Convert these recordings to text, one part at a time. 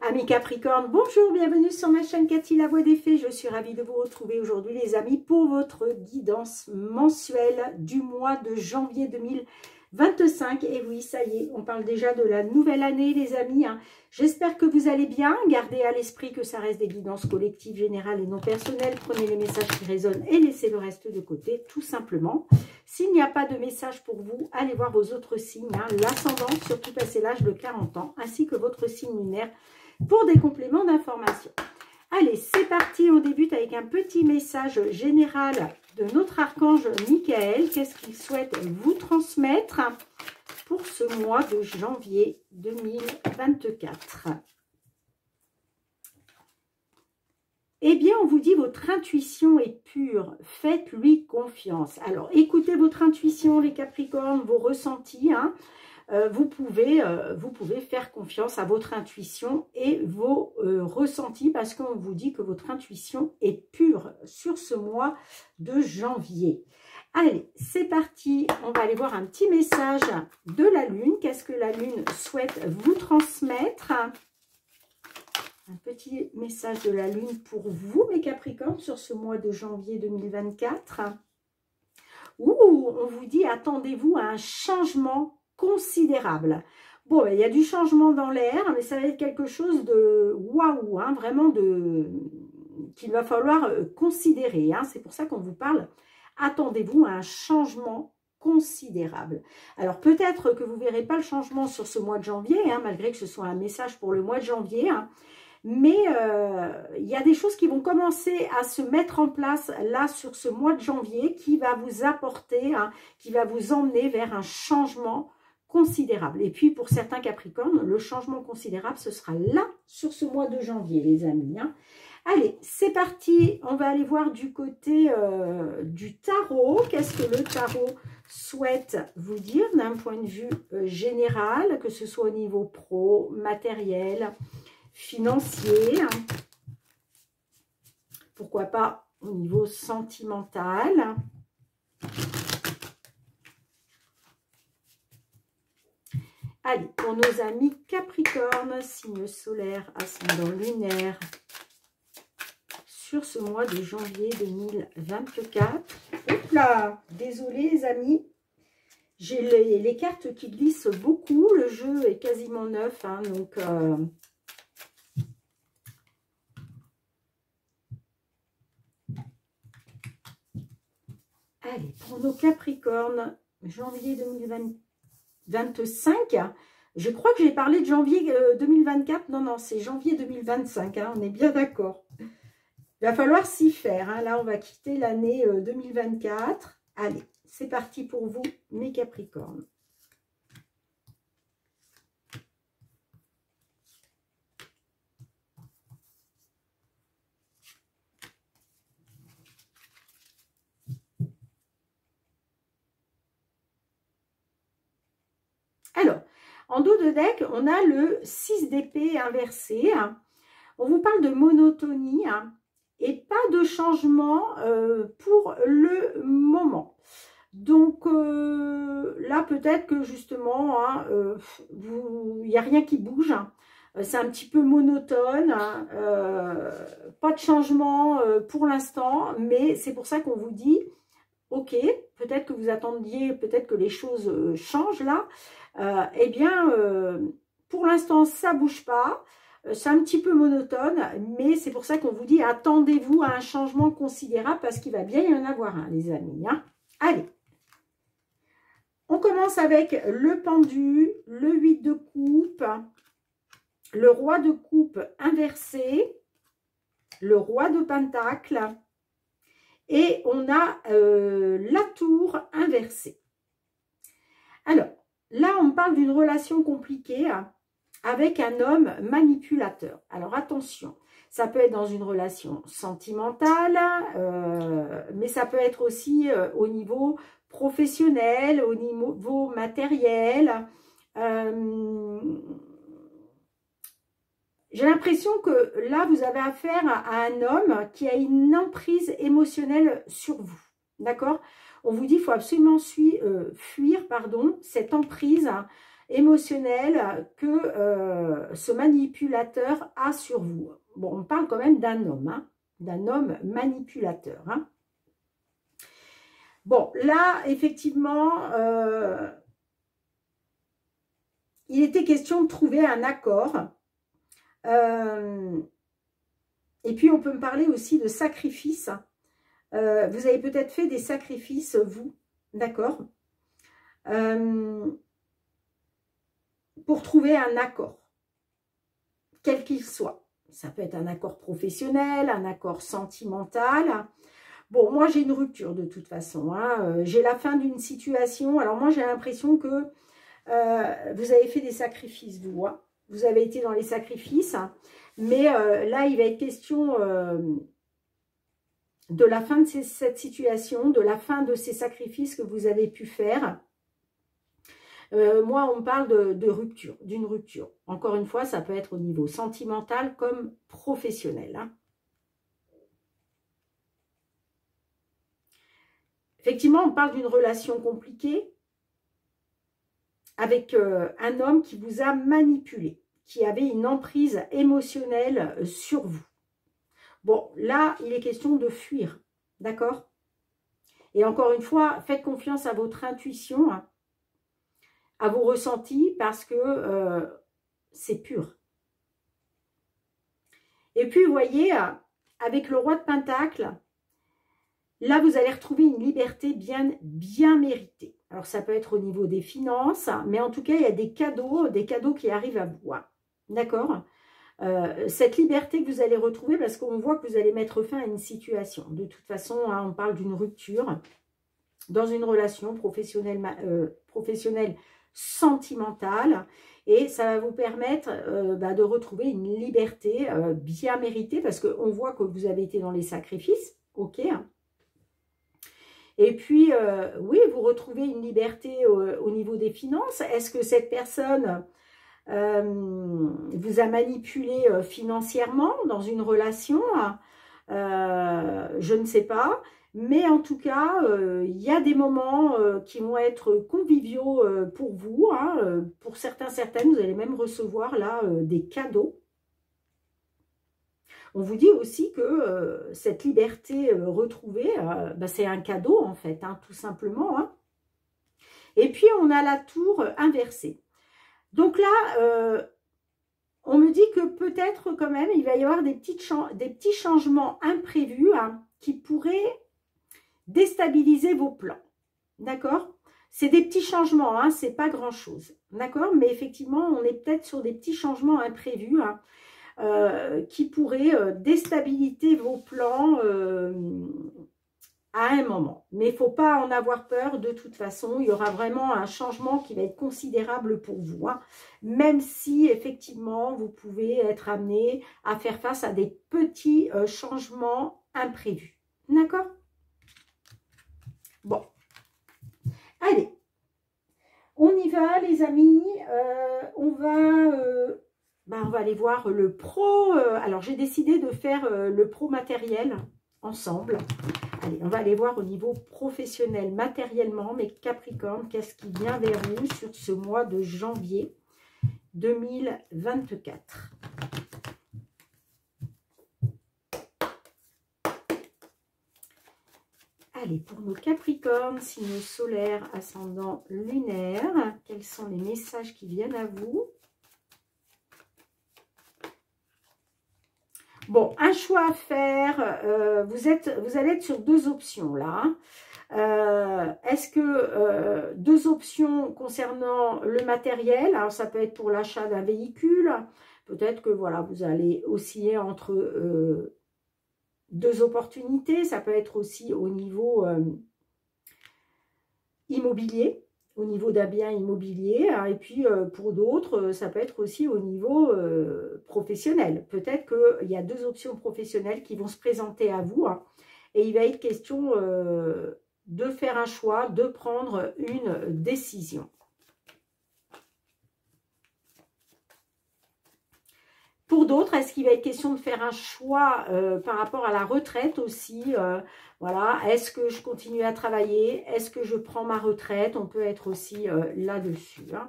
Amis Capricorne, bonjour, bienvenue sur ma chaîne Cathy la Voix des Fées. Je suis ravie de vous retrouver aujourd'hui les amis pour votre guidance mensuelle du mois de janvier 2025. Et oui, ça y est, on parle déjà de la nouvelle année les amis. J'espère que vous allez bien. Gardez à l'esprit que ça reste des guidances collectives, générales et non personnelles. Prenez les messages qui résonnent et laissez le reste de côté, tout simplement. S'il n'y a pas de message pour vous, allez voir vos autres signes, l'ascendant, surtout passé l'âge de 40 ans, ainsi que votre signe lunaire pour des compléments d'information. Allez, c'est parti, on débute avec un petit message général de notre archange Michael. Qu'est-ce qu'il souhaite vous transmettre pour ce mois de janvier 2024? Eh bien, on vous dit votre intuition est pure, faites-lui confiance. Alors, écoutez votre intuition, les Capricornes, vos ressentis. Vous pouvez faire confiance à votre intuition et vos ressentis parce qu'on vous dit que votre intuition est pure sur ce mois de janvier. Allez, c'est parti. On va aller voir un petit message de la Lune. Qu'est-ce que la Lune souhaite vous transmettre ? Un petit message de la Lune pour vous, mes Capricornes, sur ce mois de janvier 2024. Ouh, on vous dit, attendez-vous à un changement considérable. Bon, il y a du changement dans l'air, mais ça va être quelque chose de waouh, vraiment qu'il va falloir considérer. C'est pour ça qu'on vous parle. Attendez-vous à un changement considérable. Alors, peut-être que vous ne verrez pas le changement sur ce mois de janvier, malgré que ce soit un message pour le mois de janvier, mais il y a des choses qui vont commencer à se mettre en place là sur ce mois de janvier qui va vous apporter, qui va vous emmener vers un changement considérable. Et puis pour certains Capricornes, le changement considérable, ce sera là sur ce mois de janvier, les amis. Allez, c'est parti. On va aller voir du côté du tarot. Qu'est-ce que le tarot souhaite vous dire d'un point de vue général, que ce soit au niveau pro, matériel, financier, pourquoi pas au niveau sentimental. Allez, pour nos amis Capricorne, signe solaire, ascendant lunaire, sur ce mois de janvier 2024. Hop là, désolé les amis, j'ai les cartes qui glissent beaucoup, le jeu est quasiment neuf, donc... Allez, pour nos Capricornes, janvier 2025, je crois que j'ai parlé de janvier 2024. Non, c'est janvier 2025, on est bien d'accord. Il va falloir s'y faire. Là, on va quitter l'année 2024. Allez, c'est parti pour vous, mes Capricornes. Alors, en dos de deck, on a le 6 d'épée inversé. On vous parle de monotonie et pas de changement pour le moment. Donc là, peut-être que justement, il n'y a rien qui bouge. C'est un petit peu monotone. Pas de changement pour l'instant, mais c'est pour ça qu'on vous dit, ok, peut-être que vous attendiez, peut-être que les choses changent là. Eh bien, pour l'instant, ça ne bouge pas. C'est un petit peu monotone, mais c'est pour ça qu'on vous dit, attendez-vous à un changement considérable parce qu'il va bien y en avoir un, les amis. Allez, on commence avec le pendu, le 8 de coupe, le roi de coupe inversé, le roi de pentacle et on a la tour inversée. Alors, là, on parle d'une relation compliquée avec un homme manipulateur. Alors, attention, ça peut être dans une relation sentimentale, mais ça peut être aussi au niveau professionnel, au niveau matériel. J'ai l'impression que là, vous avez affaire à un homme qui a une emprise émotionnelle sur vous. D'accord ? On vous dit qu'il faut absolument fuir cette emprise émotionnel que ce manipulateur a sur vous. Bon, on parle quand même d'un homme, hein, d'un homme manipulateur. Hein. Bon, là, effectivement, il était question de trouver un accord. Et puis, on peut me parler aussi de sacrifice. Vous avez peut-être fait des sacrifices, vous, d'accord, pour trouver un accord, quel qu'il soit. Ça peut être un accord professionnel, un accord sentimental. Bon, moi, j'ai une rupture de toute façon. Hein. J'ai la fin d'une situation. Alors, moi, j'ai l'impression que vous avez fait des sacrifices, vous. Hein. Vous avez été dans les sacrifices. Mais là, il va être question de la fin de cette situation, de la fin de ces sacrifices que vous avez pu faire. Moi, on me parle de rupture, d'une rupture. Encore une fois, ça peut être au niveau sentimental comme professionnel. Hein. Effectivement, on parle d'une relation compliquée avec un homme qui vous a manipulé, qui avait une emprise émotionnelle sur vous. Bon, là, il est question de fuir, d'accord? Et encore une fois, faites confiance à votre intuition, hein, à vos ressentis, parce que c'est pur. Et puis, vous voyez, avec le roi de Pentacle, là, vous allez retrouver une liberté bien méritée. Alors, ça peut être au niveau des finances, mais en tout cas, il y a des cadeaux qui arrivent à vous. Hein, d'accord? Cette liberté que vous allez retrouver, parce qu'on voit que vous allez mettre fin à une situation. De toute façon, hein, on parle d'une rupture dans une relation professionnelle sentimentale, et ça va vous permettre de retrouver une liberté bien méritée, parce qu'on voit que vous avez été dans les sacrifices, ok, hein. Et puis, oui, vous retrouvez une liberté au niveau des finances. Est-ce que cette personne vous a manipulé financièrement dans une relation? Je ne sais pas. Mais en tout cas, il y a des moments qui vont être conviviaux pour vous. Hein. Pour certaines, vous allez même recevoir là des cadeaux. On vous dit aussi que cette liberté retrouvée, c'est un cadeau en fait, hein, tout simplement. Hein. Et puis, on a la tour inversée. Donc là, on me dit que peut-être quand même, il va y avoir des petits changements imprévus hein, qui pourraient déstabiliser vos plans. D'accord? C'est des petits changements, hein, c'est pas grand-chose. D'accord? Mais effectivement, on est peut-être sur des petits changements imprévus hein, qui pourraient déstabiliser vos plans à un moment. Mais il ne faut pas en avoir peur, de toute façon, il y aura vraiment un changement qui va être considérable pour vous. Hein. Même si, effectivement, vous pouvez être amené à faire face à des petits changements imprévus. D'accord? Bon. Allez. On y va, les amis. On va aller voir le pro. Alors, j'ai décidé de faire le pro matériel ensemble. Allez, on va aller voir au niveau professionnel, matériellement, mes Capricornes, qu'est-ce qui vient vers vous sur ce mois de janvier 2024. Allez, pour nos Capricornes, signe solaire, ascendant lunaire, quels sont les messages qui viennent à vous? Bon, un choix à faire, vous allez être sur deux options là. Est-ce que deux options concernant le matériel, alors ça peut être pour l'achat d'un véhicule, peut-être que voilà, vous allez osciller entre deux opportunités, ça peut être aussi au niveau immobilier, au niveau d'un bien immobilier, hein, et puis pour d'autres, ça peut être aussi au niveau professionnel. Peut-être qu'il y a deux options professionnelles qui vont se présenter à vous, hein, et il va être question de faire un choix, de prendre une décision. Pour d'autres, est-ce qu'il va être question de faire un choix par rapport à la retraite aussi? Voilà, est-ce que je continue à travailler? Est-ce que je prends ma retraite? On peut être aussi là-dessus. Hein.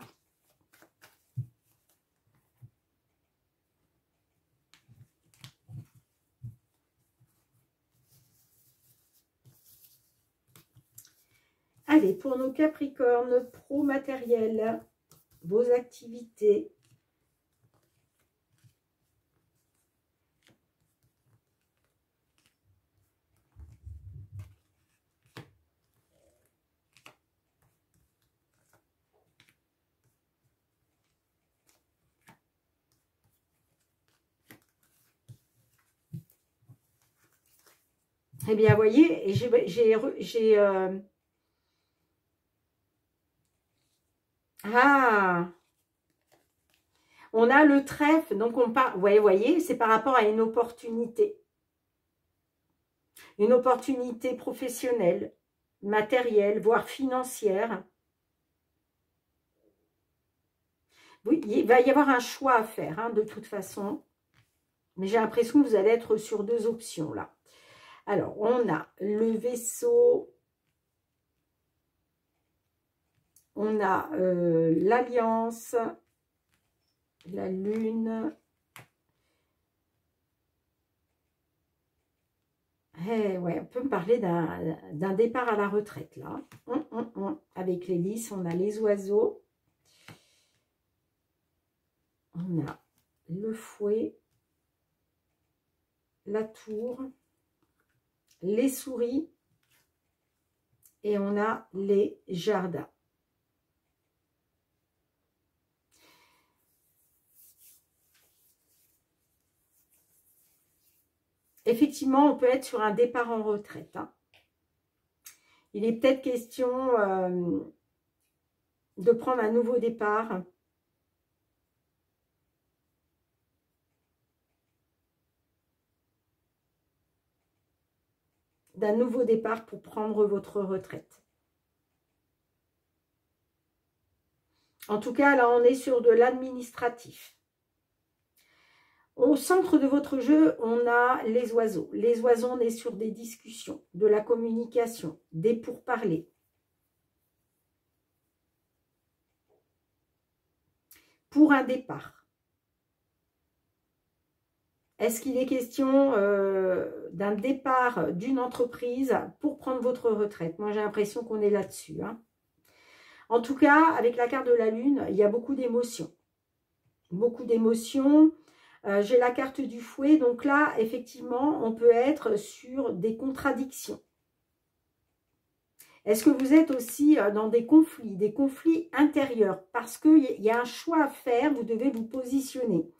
Allez, pour nos Capricornes, pro matériel, vos activités. Eh bien, vous voyez, ah, on a le trèfle, donc on parle, ouais, vous voyez, c'est par rapport à une opportunité. Une opportunité professionnelle, matérielle, voire financière. Oui, il va y avoir un choix à faire, hein, de toute façon. Mais j'ai l'impression que vous allez être sur deux options, là. Alors, on a le vaisseau. On a l'alliance. La lune. Eh ouais, on peut me parler d'un départ à la retraite, là. Avec les lys, on a les oiseaux. On a le fouet. La tour. Les souris. Et on a les jardins. Effectivement, on peut être sur un départ en retraite, hein. Il est peut-être question de prendre un nouveau départ. D'un nouveau départ pour prendre votre retraite. En tout cas, là, on est sur de l'administratif. Au centre de votre jeu, on a les oiseaux. Les oiseaux, on est sur des discussions, de la communication, des pourparlers. Pour un départ. Est-ce qu'il est question d'un départ d'une entreprise pour prendre votre retraite? Moi, j'ai l'impression qu'on est là-dessus, hein. En tout cas, avec la carte de la lune, il y a beaucoup d'émotions. Beaucoup d'émotions. J'ai la carte du fouet. Donc là, effectivement, on peut être sur des contradictions. Est-ce que vous êtes aussi dans des conflits intérieurs? Parce qu'il y a un choix à faire, vous devez vous positionner.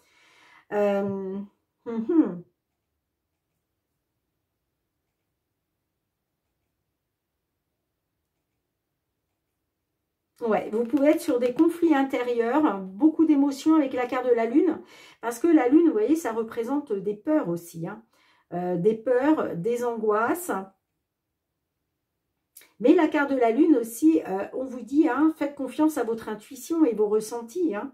Ouais, vous pouvez être sur des conflits intérieurs, beaucoup d'émotions avec la carte de la lune, parce que la lune, vous voyez, ça représente des peurs aussi, hein. Des peurs, des angoisses. Mais la carte de la lune aussi, on vous dit, hein, faites confiance à votre intuition et vos ressentis, hein.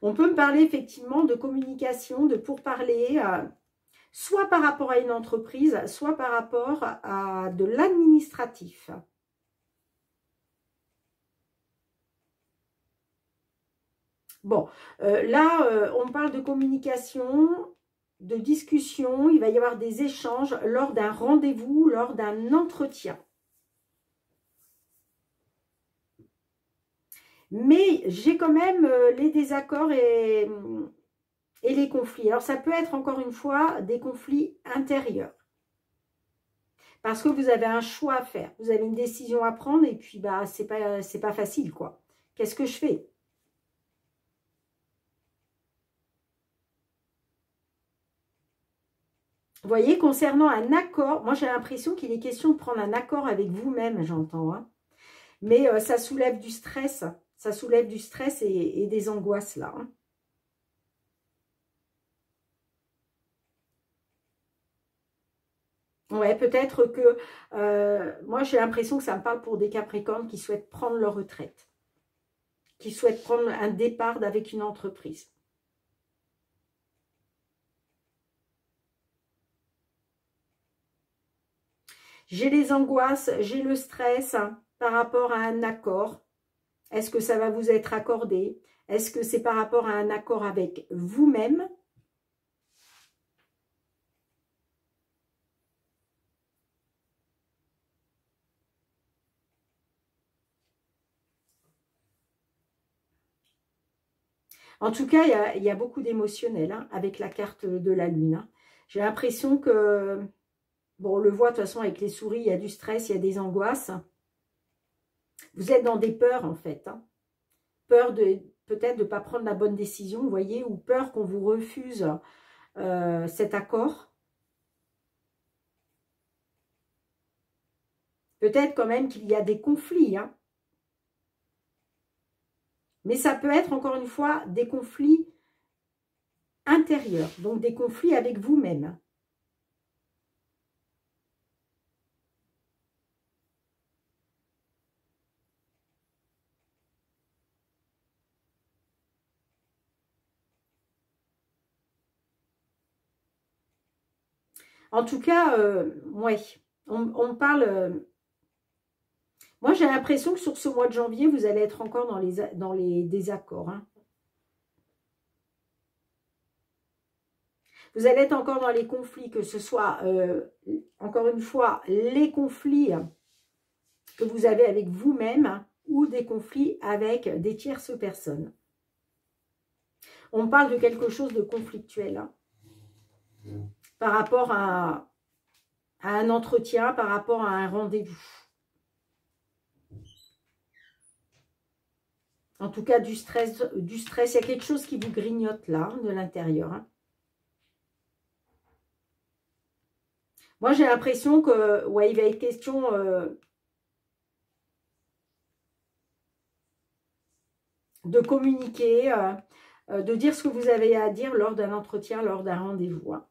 On peut me parler effectivement de communication, de pourparler, soit par rapport à une entreprise, soit par rapport à de l'administratif. Bon, là, on parle de communication, de discussion. Il va y avoir des échanges lors d'un rendez-vous, lors d'un entretien. Mais j'ai quand même les désaccords et les conflits. Alors, ça peut être, encore une fois, des conflits intérieurs. Parce que vous avez un choix à faire. Vous avez une décision à prendre et puis, bah, c'est pas facile, quoi. Qu'est-ce que je fais? Vous voyez, concernant un accord, moi, j'ai l'impression qu'il est question de prendre un accord avec vous-même, j'entends, hein. Mais ça soulève du stress. Ça soulève du stress et des angoisses, là, hein. Ouais, peut-être que moi j'ai l'impression que ça me parle pour des Capricornes qui souhaitent prendre leur retraite, qui souhaitent prendre un départ avec une entreprise. J'ai les angoisses, j'ai le stress par rapport à un accord. Est-ce que ça va vous être accordé? Est-ce que c'est par rapport à un accord avec vous-même? En tout cas, il y a beaucoup d'émotionnel hein, avec la carte de la Lune. Hein. J'ai l'impression que, bon, on le voit de toute façon avec les souris, il y a du stress, il y a des angoisses. Vous êtes dans des peurs en fait. Hein. Peur de peut-être de ne pas prendre la bonne décision, vous voyez, ou peur qu'on vous refuse cet accord. Peut-être quand même qu'il y a des conflits. Hein. Mais ça peut être, encore une fois, des conflits intérieurs. Donc, des conflits avec vous-même. En tout cas, ouais, on parle... moi, j'ai l'impression que sur ce mois de janvier, vous allez être encore dans les désaccords. Hein. Vous allez être encore dans les conflits, que ce soit, encore une fois, les conflits que vous avez avec vous-même ou des conflits avec des tierces personnes. On parle de quelque chose de conflictuel. Hein, par rapport à un entretien, par rapport à un rendez-vous. En tout cas, du stress. Il y a quelque chose qui vous grignote là, de l'intérieur. Hein. Moi, j'ai l'impression que, ouais, il va être question de communiquer, de dire ce que vous avez à dire lors d'un entretien, lors d'un rendez-vous. Hein.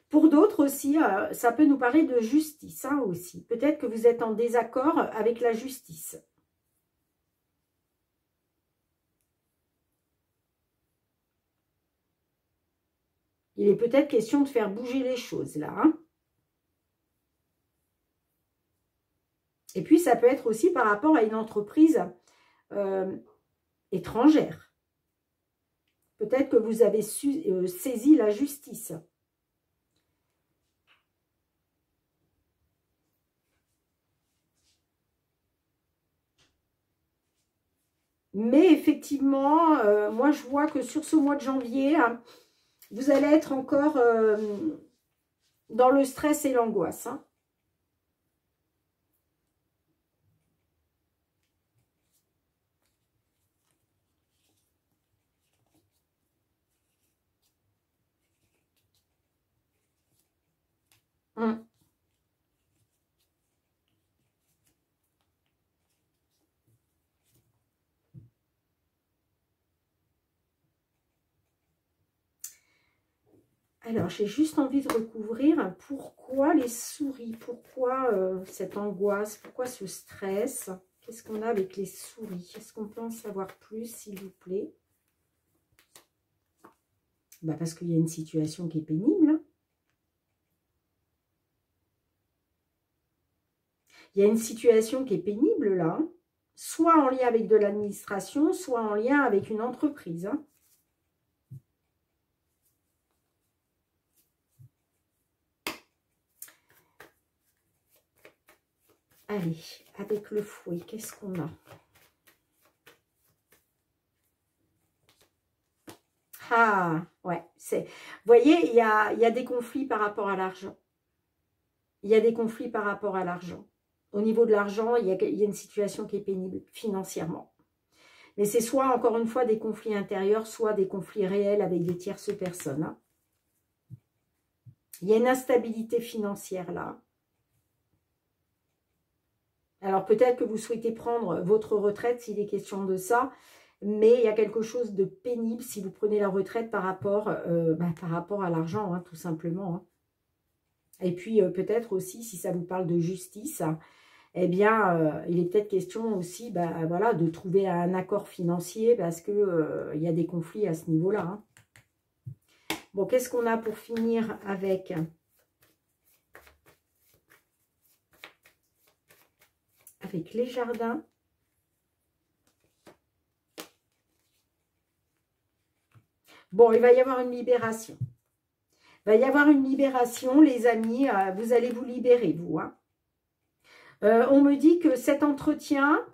Pour d'autres aussi, ça peut nous parler de justice hein, aussi. Peut-être que vous êtes en désaccord avec la justice. Il est peut-être question de faire bouger les choses là. Hein. Et puis, ça peut être aussi par rapport à une entreprise étrangère. Peut-être que vous avez saisi la justice. Mais effectivement, moi, je vois que sur ce mois de janvier, hein, vous allez être encore dans le stress et l'angoisse. Hein. Hum. Alors, j'ai juste envie de recouvrir pourquoi les souris, pourquoi cette angoisse, pourquoi ce stress. Qu'est-ce qu'on a avec les souris? Est-ce qu'on peut en savoir plus, s'il vous plaît? Bah parce qu'il y a une situation qui est pénible. Hein. Il y a une situation qui est pénible là, hein. Soit en lien avec de l'administration, soit en lien avec une entreprise. Hein. Allez, avec le fouet, qu'est-ce qu'on a? Ah, ouais, c'est... Vous voyez, il y a des conflits par rapport à l'argent. Il y a des conflits par rapport à l'argent. Au niveau de l'argent, il y a une situation qui est pénible financièrement. Mais c'est soit, encore une fois, des conflits intérieurs, soit des conflits réels avec des tierces personnes. Hein. Il y a une instabilité financière là. Alors peut-être que vous souhaitez prendre votre retraite s'il est question de ça, mais il y a quelque chose de pénible si vous prenez la retraite par rapport à l'argent, hein, tout simplement. Hein. Et puis peut-être aussi, si ça vous parle de justice, eh bien, il est peut-être question aussi voilà, de trouver un accord financier parce que il y a des conflits à ce niveau-là. Hein. Bon, qu'est-ce qu'on a pour finir avec les jardins? Bon, il va y avoir une libération. Il va y avoir une libération, les amis. Vous allez vous libérer, vous. Hein. On me dit que cet entretien,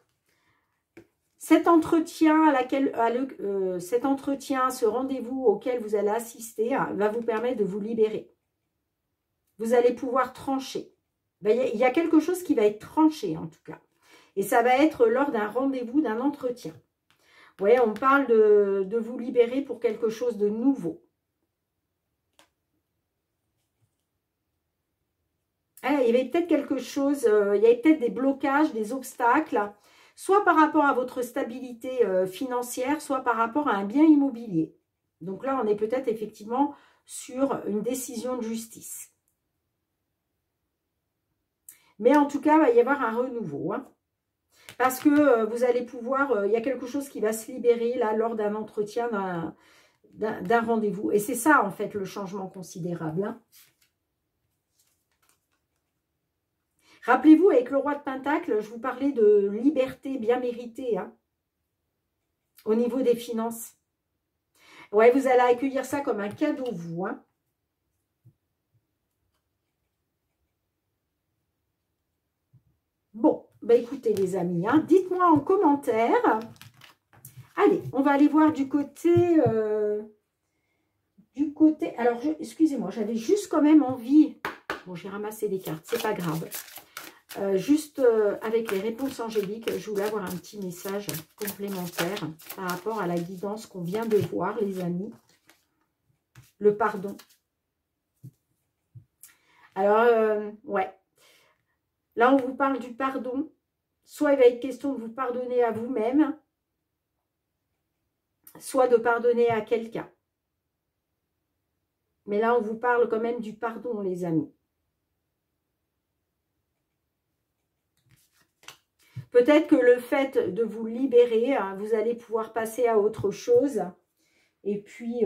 ce rendez-vous auquel vous allez assister, va vous permettre de vous libérer. Vous allez pouvoir trancher. Il y a quelque chose qui va être tranché en tout cas. Et ça va être lors d'un rendez-vous, d'un entretien. Vous voyez, on parle de vous libérer pour quelque chose de nouveau. Il y avait peut-être quelque chose, il y avait peut-être des blocages, des obstacles, soit par rapport à votre stabilité financière, soit par rapport à un bien immobilier. Donc là, on est peut-être effectivement sur une décision de justice. Mais en tout cas, il va y avoir un renouveau. Hein, parce que vous allez pouvoir, il y a quelque chose qui va se libérer là lors d'un entretien, d'un rendez-vous. Et c'est ça, en fait, le changement considérable. Hein. Rappelez-vous, avec le roi de Pentacle, je vous parlais de liberté bien méritée. Hein, au niveau des finances. Ouais, vous allez accueillir ça comme un cadeau, vous. Hein. Bon, bah écoutez les amis, hein, dites-moi en commentaire. Allez, on va aller voir du côté... alors, excusez-moi, j'avais juste quand même envie... Bon, j'ai ramassé les cartes, c'est pas grave. Juste avec les réponses angéliques, je voulais avoir un petit message complémentaire par rapport à la guidance qu'on vient de voir, les amis. Le pardon. Alors, ouais. Là, on vous parle du pardon. Soit il va être question de vous pardonner à vous-même, soit de pardonner à quelqu'un. Mais là, on vous parle quand même du pardon, les amis. Peut-être que le fait de vous libérer, hein, vous allez pouvoir passer à autre chose. Et puis,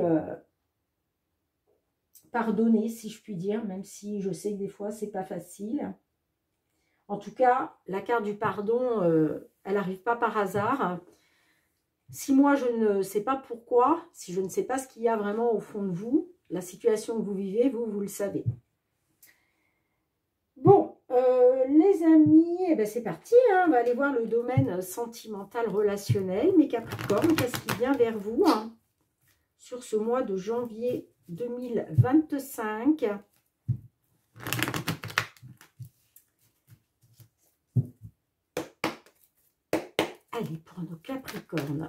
pardonner, si je puis dire, même si je sais que des fois, c'est pas facile. En tout cas, la carte du pardon, elle n'arrive pas par hasard. Si moi, je ne sais pas pourquoi, si je ne sais pas ce qu'il y a vraiment au fond de vous, la situation que vous vivez, vous le savez. Bon, les amis, eh ben c'est parti. Hein, on va aller voir le domaine sentimental relationnel. Mes Capricornes, qu'est-ce qui vient vers vous hein, sur ce mois de janvier 2025 ? Allez, pour nos Capricornes,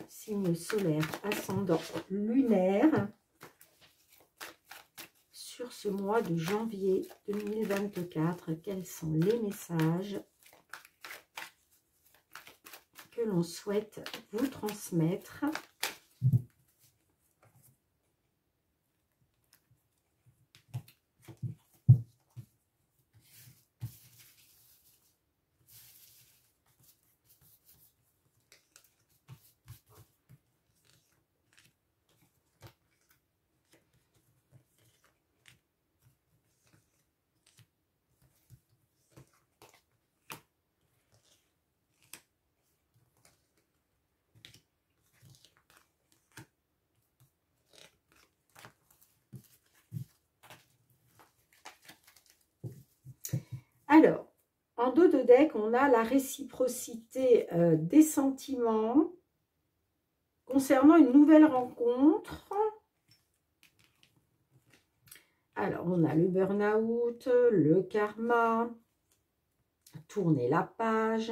signe solaire, ascendant, lunaire, sur ce mois de janvier 2024, quels sont les messages que l'on souhaite vous transmettre ? Alors, en dos de deck, on a la réciprocité des sentiments concernant une nouvelle rencontre. Alors, on a le burn-out, le karma, tourner la page,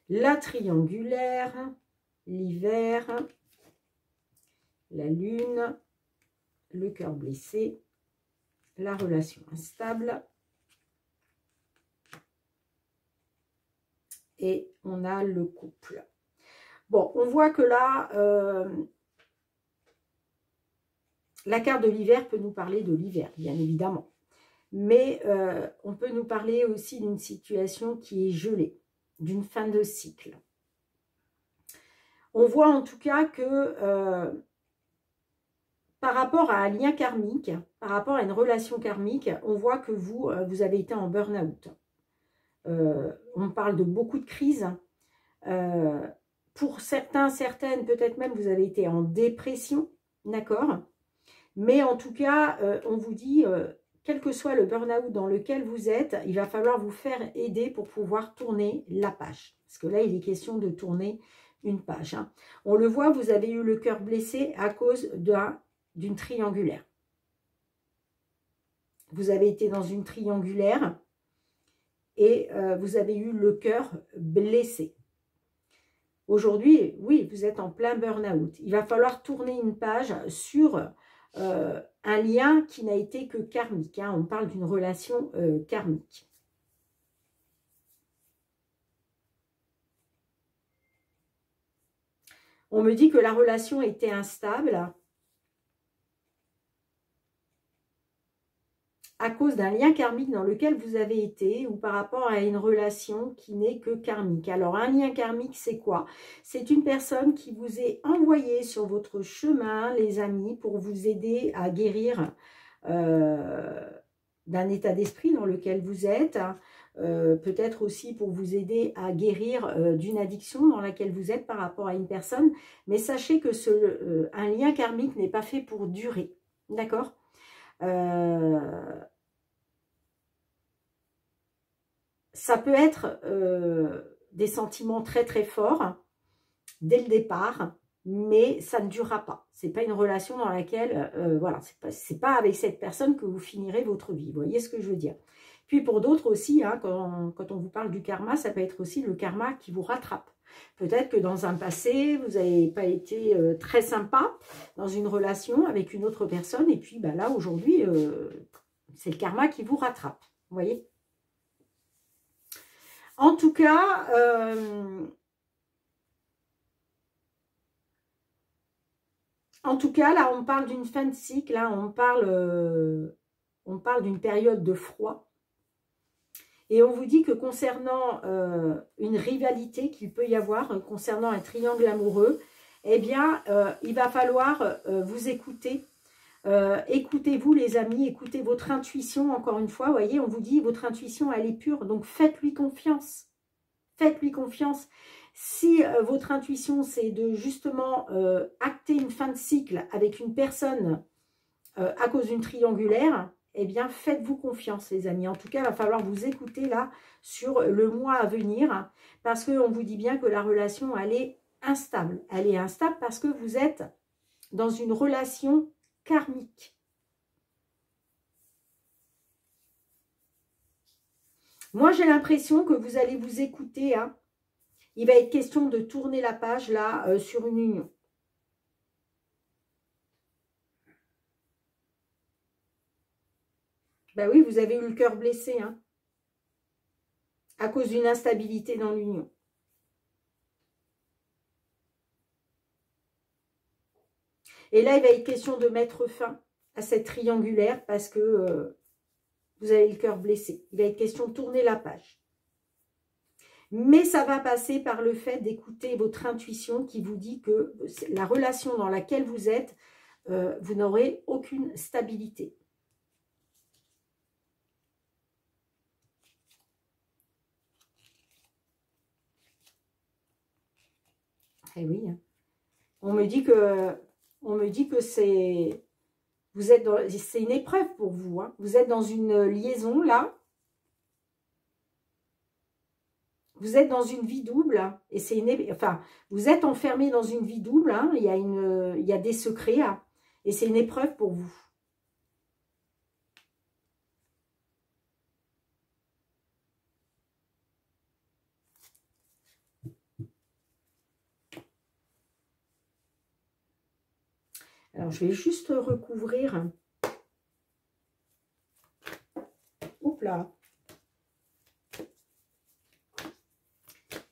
la triangulaire, l'hiver, la lune, le cœur blessé, la relation instable. Et on a le couple. Bon, on voit que là, la carte de l'hiver peut nous parler de l'hiver, bien évidemment. Mais on peut nous parler aussi d'une situation qui est gelée, d'une fin de cycle. On voit en tout cas que par rapport à un lien karmique, par rapport à une relation karmique, on voit que vous avez été en burn-out. On parle de beaucoup de crises. Pour certains, certaines, peut-être même vous avez été en dépression, d'accord ? Mais en tout cas, on vous dit, quel que soit le burn-out dans lequel vous êtes, il va falloir vous faire aider pour pouvoir tourner la page. Parce que là, il est question de tourner une page. Hein. On le voit, vous avez eu le cœur blessé à cause d'une triangulaire. Vous avez été dans une triangulaire et vous avez eu le cœur blessé. Aujourd'hui, oui, vous êtes en plein burn-out. Il va falloir tourner une page sur un lien qui n'a été que karmique. Hein. On parle d'une relation karmique. On me dit que la relation était instable à cause d'un lien karmique dans lequel vous avez été ou par rapport à une relation qui n'est que karmique. Alors, un lien karmique, c'est quoi? C'est une personne qui vous est envoyée sur votre chemin, les amis, pour vous aider à guérir d'un état d'esprit dans lequel vous êtes, peut-être aussi pour vous aider à guérir d'une addiction dans laquelle vous êtes par rapport à une personne. Mais sachez que un lien karmique n'est pas fait pour durer, d'accord ? Ça peut être des sentiments très très forts dès le départ, mais ça ne durera pas. C'est pas une relation dans laquelle, voilà, c'est pas avec cette personne que vous finirez votre vie. Vous voyez ce que je veux dire? Puis pour d'autres aussi, hein, quand on vous parle du karma, ça peut être aussi le karma qui vous rattrape. Peut-être que dans un passé, vous n'avez pas été très sympa dans une relation avec une autre personne. Et puis bah là, aujourd'hui, c'est le karma qui vous rattrape. Vous voyez? En tout cas, là, on parle d'une fin de cycle. Là, on parle d'une période de froid. Et on vous dit que concernant une rivalité qu'il peut y avoir, concernant un triangle amoureux, eh bien, il va falloir vous écouter. Écoutez-vous les amis, écoutez votre intuition, encore une fois, vous voyez, on vous dit votre intuition elle est pure, donc faites-lui confiance. Faites-lui confiance. Si votre intuition c'est de justement acter une fin de cycle avec une personne à cause d'une triangulaire, eh bien, faites-vous confiance, les amis. En tout cas, il va falloir vous écouter là sur le mois à venir parce qu'on vous dit bien que la relation, elle est instable. Elle est instable parce que vous êtes dans une relation karmique. Moi, j'ai l'impression que vous allez vous écouter. Hein. Il va être question de tourner la page là sur une union. Ben oui, vous avez eu le cœur blessé, hein, à cause d'une instabilité dans l'union. Et là, il va être question de mettre fin à cette triangulaire parce que vous avez le cœur blessé. Il va être question de tourner la page. Mais ça va passer par le fait d'écouter votre intuition qui vous dit que la relation dans laquelle vous êtes, vous n'aurez aucune stabilité. Eh oui, hein. On me dit que c'est une épreuve pour vous. Hein. Vous êtes dans une liaison là. Vous êtes dans une vie double. Hein, et c'est enfin, vous êtes enfermé dans une vie double. Hein, il y a des secrets. Hein, et c'est une épreuve pour vous. Alors, je vais juste recouvrir. Oups là.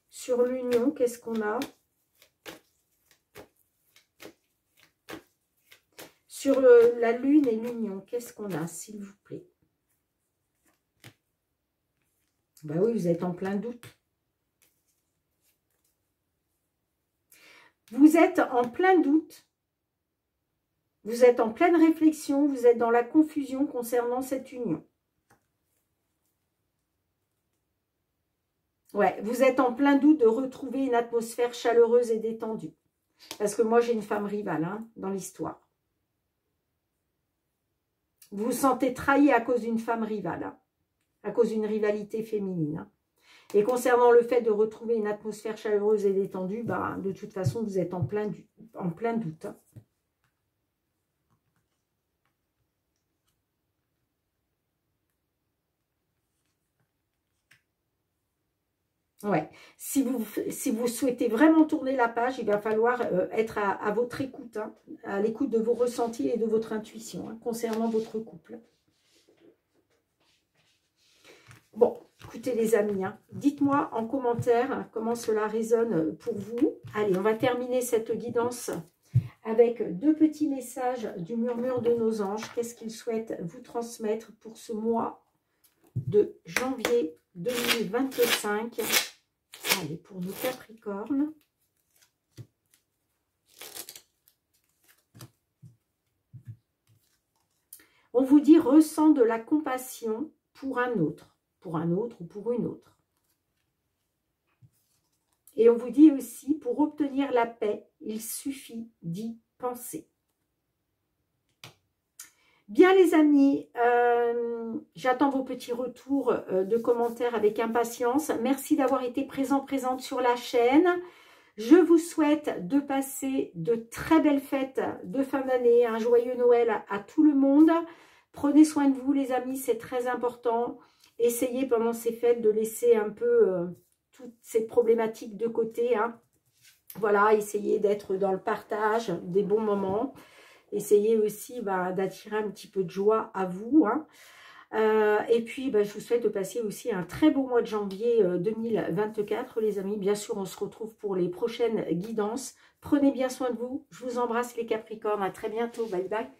Sur l'union, qu'est-ce qu'on a? Sur la lune et l'union, qu'est-ce qu'on a, s'il vous plaît? Ben oui, vous êtes en plein doute. Vous êtes en plein doute. Vous êtes en pleine réflexion, vous êtes dans la confusion concernant cette union. Ouais, vous êtes en plein doute de retrouver une atmosphère chaleureuse et détendue. Parce que moi, j'ai une femme rivale hein, dans l'histoire. Vous vous sentez trahi à cause d'une femme rivale, hein, à cause d'une rivalité féminine. Hein. Et concernant le fait de retrouver une atmosphère chaleureuse et détendue, bah, de toute façon, vous êtes en plein doute. Hein. Ouais. Si vous souhaitez vraiment tourner la page, il va falloir être à votre écoute, hein, à l'écoute de vos ressentis et de votre intuition hein, concernant votre couple. Bon, écoutez les amis, hein, dites-moi en commentaire comment cela résonne pour vous. Allez, on va terminer cette guidance avec 2 petits messages du murmure de nos anges. Qu'est-ce qu'ils souhaitent vous transmettre pour ce mois de janvier 2025 ? Allez, pour nos Capricornes. On vous dit, ressent de la compassion pour un autre ou pour une autre. Et on vous dit aussi, pour obtenir la paix, il suffit d'y penser. Bien les amis, j'attends vos petits retours de commentaires avec impatience. Merci d'avoir été présente sur la chaîne. Je vous souhaite de passer de très belles fêtes de fin d'année, un joyeux Noël à tout le monde. Prenez soin de vous les amis, c'est très important. Essayez pendant ces fêtes de laisser un peu toutes ces problématiques de côté. Hein. Voilà, essayez d'être dans le partage des bons moments. Essayez aussi d'attirer un petit peu de joie à vous. Hein. Et puis, je vous souhaite de passer aussi un très beau mois de janvier 2024, les amis. Bien sûr, on se retrouve pour les prochaines guidances. Prenez bien soin de vous. Je vous embrasse, les Capricornes. À très bientôt. Bye, bye.